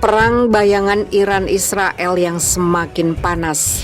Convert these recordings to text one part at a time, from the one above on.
Perang bayangan Iran-Israel yang semakin panas.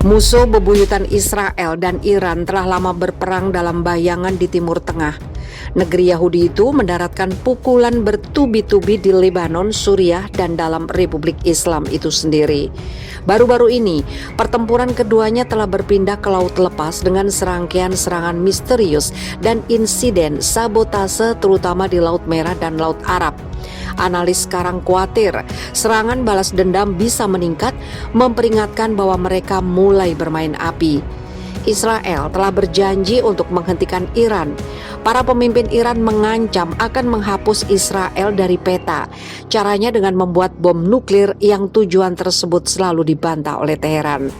Musuh bebuyutan Israel dan Iran telah lama berperang dalam bayangan di Timur Tengah. Negeri Yahudi itu mendaratkan pukulan bertubi-tubi di Lebanon, Suriah, dan dalam Republik Islam itu sendiri. Baru-baru ini, pertempuran keduanya telah berpindah ke Laut Lepas dengan serangkaian serangan misterius dan insiden sabotase terutama di Laut Merah dan Laut Arab. Analis sekarang khawatir serangan balas dendam bisa meningkat, memperingatkan bahwa mereka mulai bermain api. Israel telah berjanji untuk menghentikan Iran. Para pemimpin Iran mengancam akan menghapus Israel dari peta. Caranya dengan membuat bom nuklir yang tujuan tersebut selalu dibantah oleh Teheran.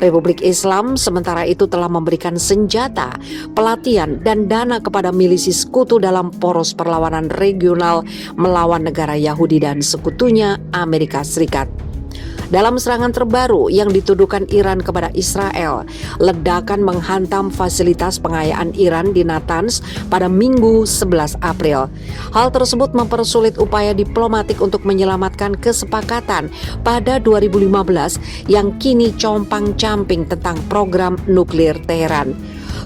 Republik Islam sementara itu telah memberikan senjata, pelatihan, dan dana kepada milisi sekutu dalam poros perlawanan regional melawan negara Yahudi dan sekutunya Amerika Serikat. Dalam serangan terbaru yang dituduhkan Iran kepada Israel, ledakan menghantam fasilitas pengayaan Iran di Natanz pada Minggu 11 April. Hal tersebut mempersulit upaya diplomatik untuk menyelamatkan kesepakatan pada 2015 yang kini compang-camping tentang program nuklir Teheran.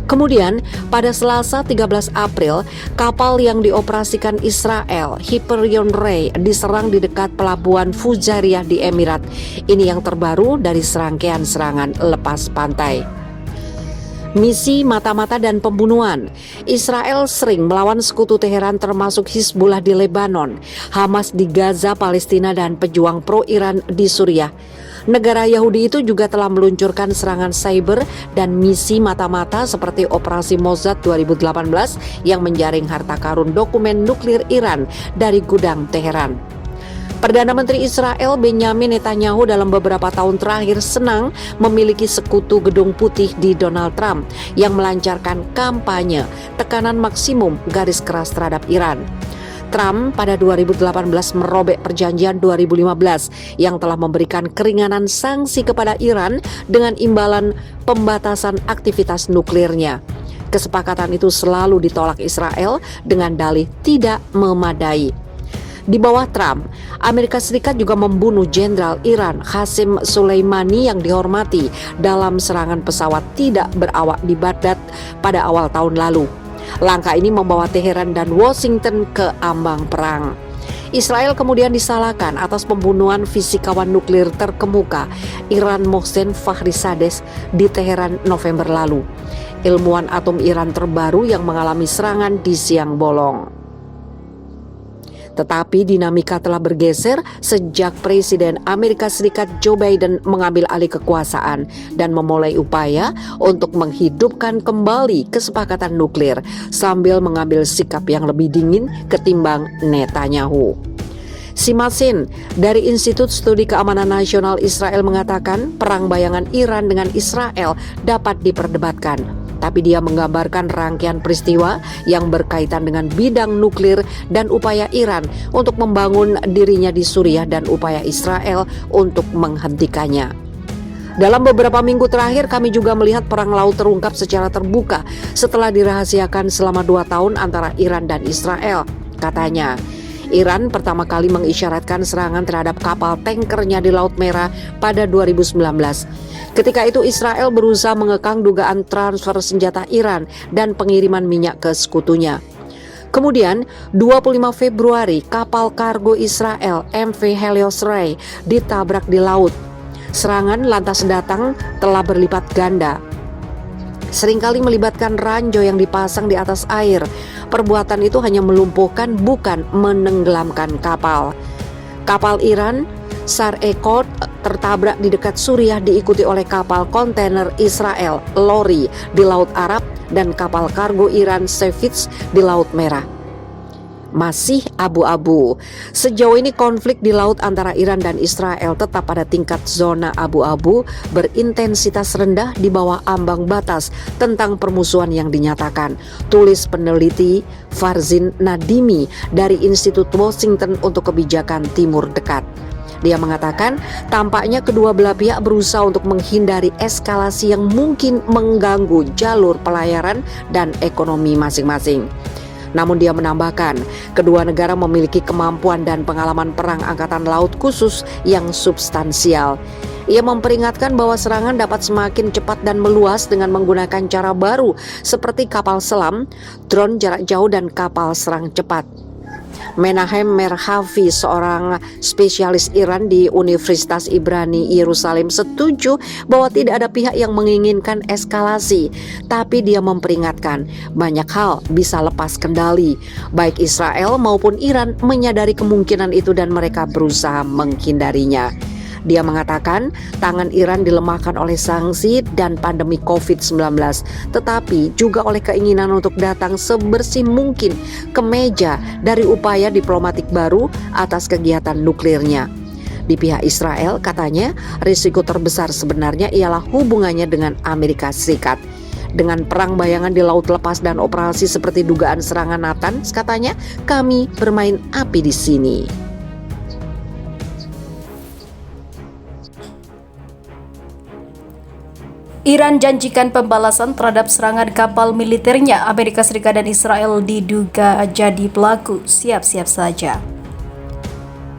Kemudian, pada Selasa 13 April, kapal yang dioperasikan Israel, Hyperion Ray, diserang di dekat pelabuhan Fujairah di Emirat. Ini yang terbaru dari serangkaian serangan lepas pantai. Misi mata-mata dan pembunuhan. Israel sering melawan sekutu Teheran termasuk Hizbullah di Lebanon, Hamas di Gaza, Palestina, dan pejuang pro-Iran di Suriah. Negara Yahudi itu juga telah meluncurkan serangan cyber dan misi mata-mata seperti Operasi Mossad 2018 yang menjaring harta karun dokumen nuklir Iran dari gudang Teheran. Perdana Menteri Israel Benjamin Netanyahu dalam beberapa tahun terakhir senang memiliki sekutu Gedung Putih di Donald Trump yang melancarkan kampanye tekanan maksimum garis keras terhadap Iran. Trump pada 2018 merobek perjanjian 2015 yang telah memberikan keringanan sanksi kepada Iran dengan imbalan pembatasan aktivitas nuklirnya. Kesepakatan itu selalu ditolak Israel dengan dalih tidak memadai. Di bawah Trump, Amerika Serikat juga membunuh Jenderal Iran Qasem Soleimani yang dihormati dalam serangan pesawat tidak berawak di Baghdad pada awal tahun lalu. Langkah ini membawa Teheran dan Washington ke ambang perang. Israel kemudian disalahkan atas pembunuhan fisikawan nuklir terkemuka Iran Mohsen Fakhrizadeh di Teheran November lalu. Ilmuwan atom Iran terbaru yang mengalami serangan di siang bolong. Tetapi dinamika telah bergeser sejak Presiden Amerika Serikat Joe Biden mengambil alih kekuasaan dan memulai upaya untuk menghidupkan kembali kesepakatan nuklir sambil mengambil sikap yang lebih dingin ketimbang Netanyahu. Simasin dari Institut Studi Keamanan Nasional Israel mengatakan perang bayangan Iran dengan Israel dapat diperdebatkan. Tapi dia menggambarkan rangkaian peristiwa yang berkaitan dengan bidang nuklir dan upaya Iran untuk membangun dirinya di Suriah dan upaya Israel untuk menghentikannya. Dalam beberapa minggu terakhir kami juga melihat perang laut terungkap secara terbuka setelah dirahasiakan selama 2 tahun antara Iran dan Israel, katanya. Iran pertama kali mengisyaratkan serangan terhadap kapal tankernya di Laut Merah pada 2019. Ketika itu Israel berusaha mengekang dugaan transfer senjata Iran dan pengiriman minyak ke sekutunya. Kemudian 25 Februari kapal kargo Israel MV Helios Ray ditabrak di laut. Serangan lantas datang telah berlipat ganda. Seringkali melibatkan ranjau yang dipasang di atas air. Perbuatan itu hanya melumpuhkan, bukan menenggelamkan kapal. Kapal Iran Sar-e-Qod tertabrak di dekat Suriah diikuti oleh kapal kontainer Israel Lori di Laut Arab dan kapal kargo Iran Sevits di Laut Merah. masih abu-abu. Sejauh ini konflik di laut antara Iran dan Israel tetap pada tingkat zona abu-abu berintensitas rendah di bawah ambang batas tentang permusuhan yang dinyatakan, tulis peneliti Farzin Nadimi dari Institut Washington untuk Kebijakan Timur Dekat. Dia mengatakan tampaknya kedua belah pihak berusaha untuk menghindari eskalasi yang mungkin mengganggu jalur pelayaran dan ekonomi masing-masing. Namun dia menambahkan, kedua negara memiliki kemampuan dan pengalaman perang angkatan laut khusus yang substansial. Ia memperingatkan bahwa serangan dapat semakin cepat dan meluas dengan menggunakan cara baru seperti kapal selam, drone jarak jauh dan kapal serang cepat. Menahem Merhavi, seorang spesialis Iran di Universitas Ibrani Yerusalem, setuju bahwa tidak ada pihak yang menginginkan eskalasi, tapi dia memperingatkan banyak hal bisa lepas kendali. Baik Israel maupun Iran menyadari kemungkinan itu dan mereka berusaha menghindarinya. Dia mengatakan tangan Iran dilemahkan oleh sanksi dan pandemi COVID-19, tetapi juga oleh keinginan untuk datang sebersih mungkin ke meja dari upaya diplomatik baru atas kegiatan nuklirnya. Di pihak Israel, katanya, risiko terbesar sebenarnya ialah hubungannya dengan Amerika Serikat. Dengan perang bayangan di laut lepas dan operasi seperti dugaan serangan Natanz, katanya, kami bermain api di sini. Iran janjikan pembalasan terhadap serangan kapal militernya. Amerika Serikat dan Israel diduga jadi pelaku. Siap-siap saja.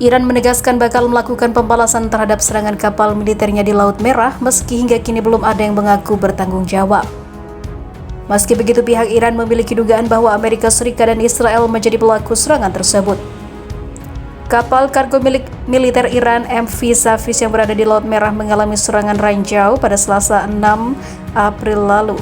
Iran menegaskan bakal melakukan pembalasan terhadap serangan kapal militernya di Laut Merah meski hingga kini belum ada yang mengaku bertanggung jawab. Meski begitu, pihak Iran memiliki dugaan bahwa Amerika Serikat dan Israel menjadi pelaku serangan tersebut. Kapal kargo milik militer Iran MV Savis yang berada di Laut Merah mengalami serangan ranjau pada Selasa 6 April lalu.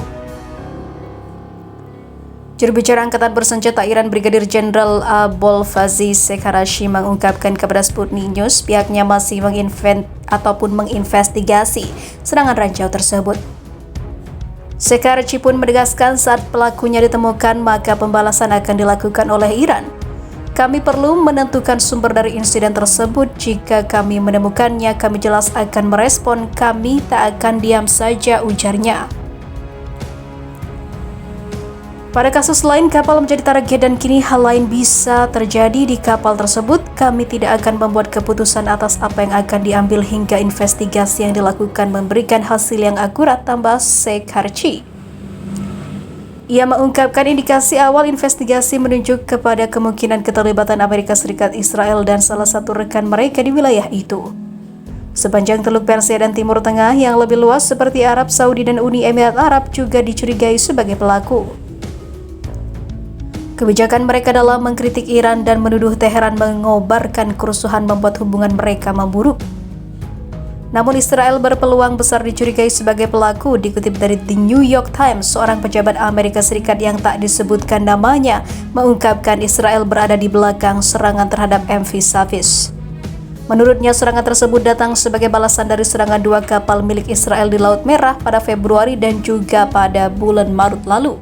Juru bicara Angkatan Bersenjata Iran Brigadir Jenderal Abolfazl Sekarashi mengungkapkan kepada Sputnik News pihaknya masih menginvestigasi serangan ranjau tersebut. Sekarashi pun menegaskan saat pelakunya ditemukan maka pembalasan akan dilakukan oleh Iran. Kami perlu menentukan sumber dari insiden tersebut. Jika kami menemukannya, kami jelas akan merespon. Kami tak akan diam saja, ujarnya. Pada kasus lain, kapal menjadi target dan kini hal lain bisa terjadi di kapal tersebut. Kami tidak akan membuat keputusan atas apa yang akan diambil hingga investigasi yang dilakukan memberikan hasil yang akurat, tambah Sekarashi. Ia mengungkapkan indikasi awal investigasi menunjuk kepada kemungkinan keterlibatan Amerika Serikat, Israel, dan salah satu rekan mereka di wilayah itu. Sepanjang Teluk Persia dan Timur Tengah yang lebih luas seperti Arab Saudi dan Uni Emirat Arab juga dicurigai sebagai pelaku. Kebijakan mereka dalam mengkritik Iran dan menuduh Teheran mengobarkan kerusuhan membuat hubungan mereka memburuk. Namun Israel berpeluang besar dicurigai sebagai pelaku. Dikutip dari The New York Times, seorang pejabat Amerika Serikat yang tak disebutkan namanya mengungkapkan Israel berada di belakang serangan terhadap MV Savis. Menurutnya, serangan tersebut datang sebagai balasan dari serangan dua kapal milik Israel di Laut Merah pada Februari dan juga pada bulan Maret lalu.